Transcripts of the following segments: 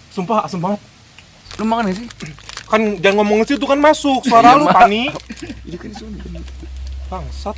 Sumpah asem banget. Lu makan gak sih? Kan jangan ngomong situ kan masuk suara lu Pani. Iya kan itu. Bangsat.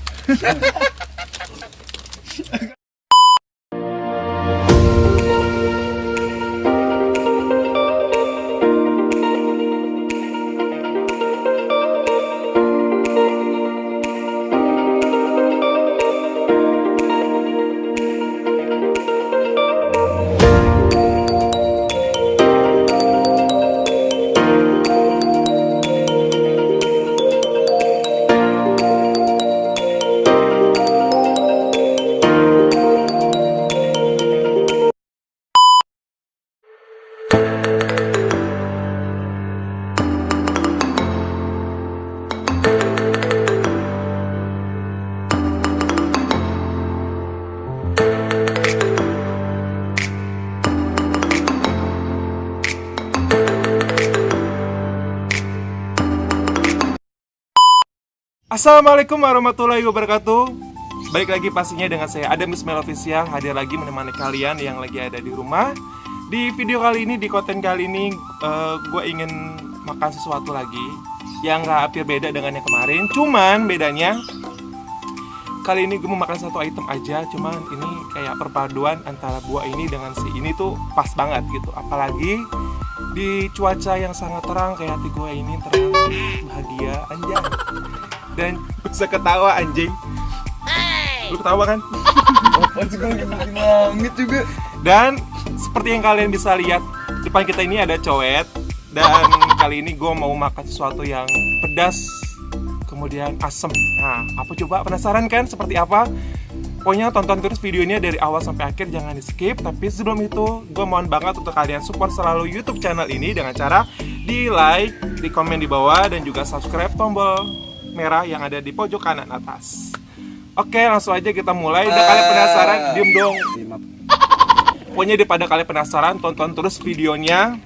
Assalamualaikum warahmatullahi wabarakatuh. Balik lagi pastinya dengan saya Adam Ismail Official, hadir lagi menemani kalian yang lagi ada di rumah. Di video kali ini, di konten kali ini, gue ingin makan sesuatu lagi yang gak hampir beda dengan yang kemarin. Cuman bedanya kali ini gue mau makan satu item aja. Cuman ini kayak perpaduan antara buah ini dengan si ini tuh pas banget gitu. Apalagi di cuaca yang sangat terang kayak hati gue ini terang, bahagia, anjay. Dan bisa ketawa anjing. Lu ketawa kan? Apaan sih gue lagi langit juga. Dan seperti yang kalian bisa lihat, depan kita ini ada cowet. Dan kali ini gue mau makan sesuatu yang pedas, kemudian asem. Nah, apa coba? Penasaran kan seperti apa? Pokoknya tonton terus videonya dari awal sampai akhir, jangan di skip. Tapi sebelum itu, gue mohon banget untuk kalian support selalu YouTube channel ini dengan cara di like, di komen di bawah, dan juga subscribe tombol merah yang ada di pojok kanan atas. Oke, langsung aja kita mulai. Udah kalian penasaran? Diem dong. Pokoknya daripada kalian penasaran, tonton terus videonya.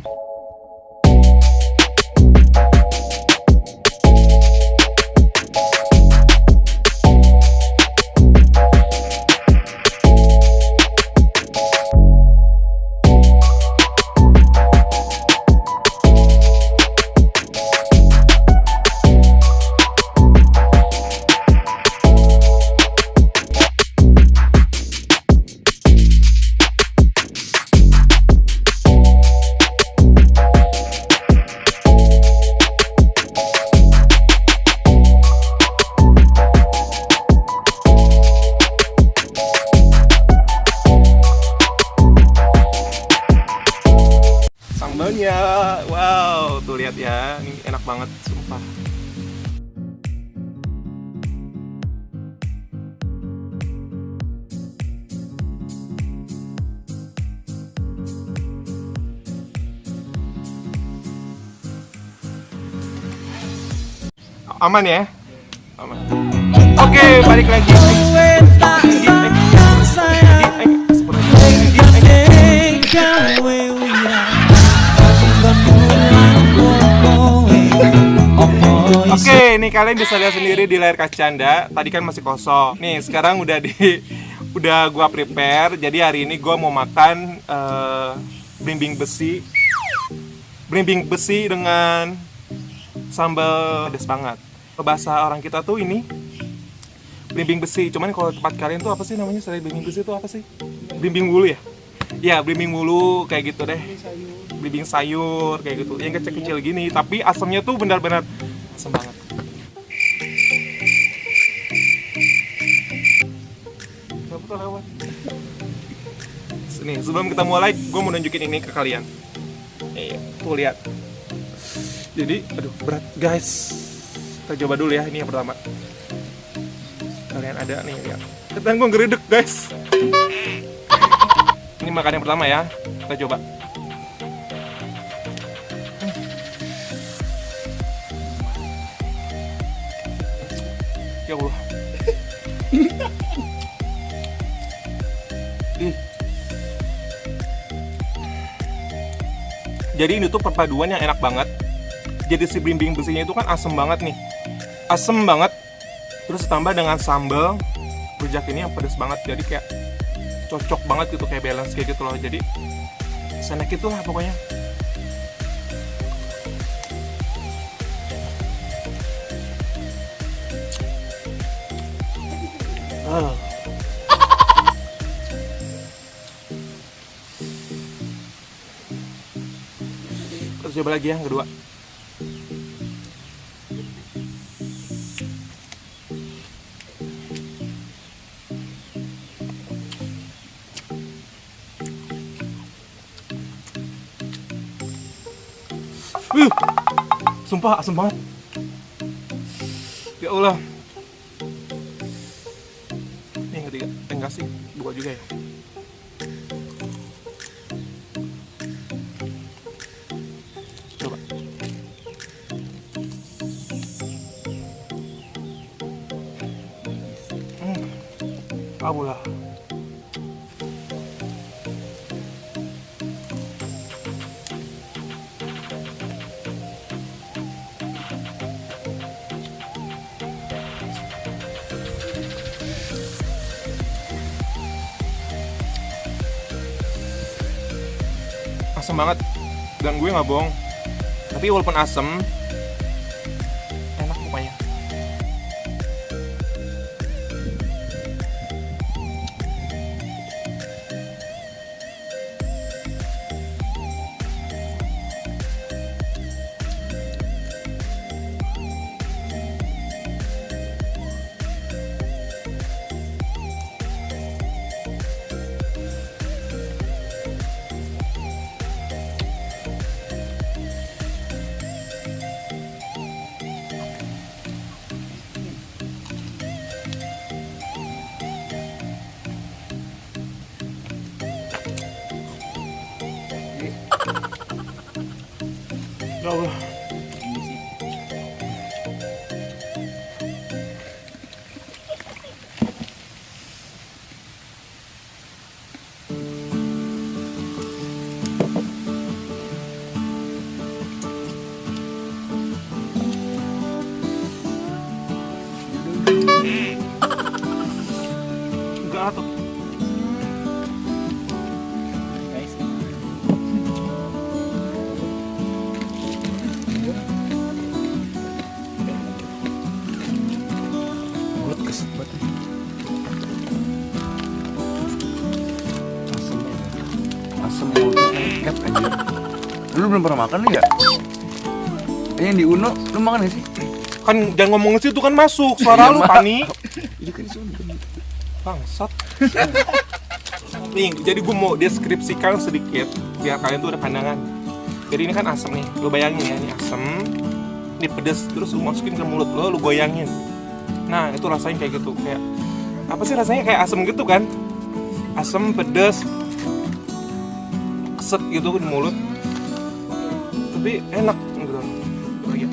Sambalnya, wow, tuh lihat ya, ini enak banget, sumpah. Aman ya? Aman. Oke, balik lagi. Oke, nih kalian bisa lihat sendiri di layar kaca Anda. Tadi kan masih kosong. Nih, sekarang udah gua prepare. Jadi hari ini gua mau makan belimbing besi. Belimbing besi dengan sambal pedas banget. Bahasa orang kita tuh ini belimbing besi. Cuman kalau tempat kalian tuh apa sih namanya selain belimbing besi itu apa sih? Belimbing bulu ya? Ya, belimbing bulu kayak gitu deh. Belimbing sayur kayak gitu. Yang kecil-kecil gini, tapi asamnya tuh benar-benar asam banget. Betul lewat. Nih, sebelum kita mulai, gue mau nunjukin ini ke kalian. Nih, tuh lihat. Jadi, aduh berat guys. Kita coba dulu ya, ini yang pertama. Kalian ada nih, lihat. Ketan gue ngeredek guys. Ini makan yang pertama ya. Kita coba. Ya Allah. Jadi ini tuh perpaduan yang enak banget. Jadi si belimbing besinya itu kan asem banget nih. Asem banget. Terus ditambah dengan sambal rujak ini yang pedas banget. Jadi kayak cocok banget gitu, kayak balance kayak gitu loh. Jadi Senek itulah pokoknya. Terus coba lagi yang kedua. Sumpah asem banget. Ya Allah. Ini yang ketiga, enggak sih, dua juga ya. Coba. Abulah. Asem banget, dan gue nggak bohong. Tapi walaupun asem, enak pokoknya. Ya Allah. Enggak tuh. Mulut keset banget. Asem mulutnya lengket aja. Lu belum pernah makan lu ya? Yang di Uno, lu makan gak sih? Kan jangan ngomong situ kan masuk suara lu, Pani. Ini kan di sana. Bangsat. Nih, jadi gue mau deskripsikan sedikit biar kalian tuh ada pandangan. Jadi ini kan asam nih, lo bayangin ya, ini asam, ini pedes, terus lo masukin ke mulut lo goyangin. Nah, itu rasanya kayak gitu, kayak apa sih rasanya, kayak asam gitu kan? Asam, pedes, keset gitu di mulut. Tapi enak gitu. Lagi.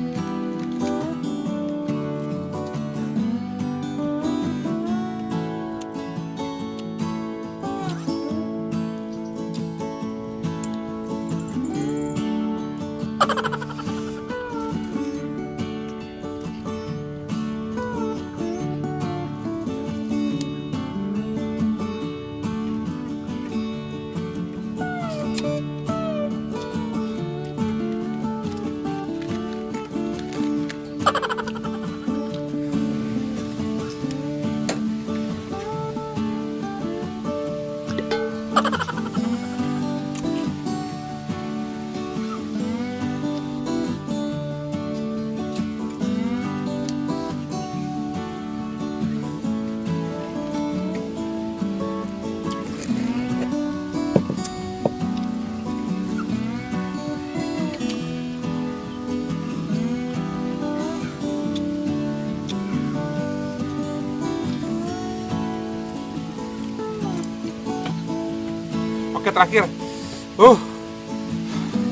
Oke, terakhir.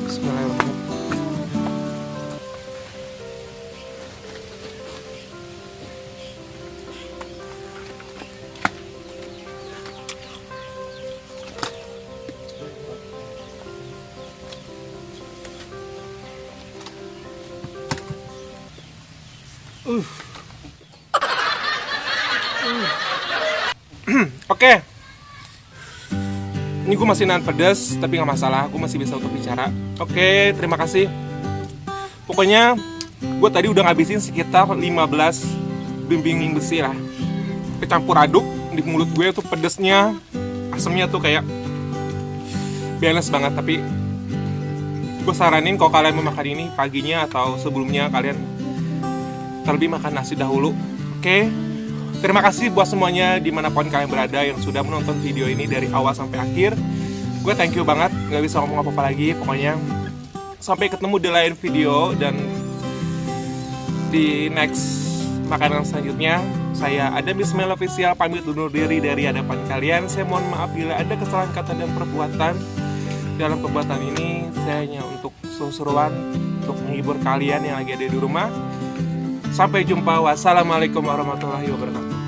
Bismillahirrahmanirrahim. Oke. Ini gue masih nahan pedas, tapi nggak masalah, gue masih bisa untuk bicara. Oke, terima kasih. Pokoknya gue tadi udah ngabisin sekitar 15 bimbing besi lah. Kecampur aduk di mulut gue tuh pedesnya, asamnya tuh kayak balance banget. Tapi gue saranin kalau kalian mau makan ini paginya atau sebelumnya kalian terlebih makan nasi dahulu. Oke. Terima kasih buat semuanya dimanapun kalian berada yang sudah menonton video ini dari awal sampai akhir. Gue thank you banget, gak bisa ngomong apa-apa lagi. Pokoknya sampai ketemu di lain video dan di next makanan selanjutnya. Saya Adam Ismail Official pamit undur diri dari hadapan kalian. Saya mohon maaf bila ada kesalahan kata dan perbuatan. Dalam perbuatan ini saya hanya untuk seru-seruan, untuk menghibur kalian yang lagi ada di rumah. Sampai jumpa. Wassalamualaikum warahmatullahi wabarakatuh.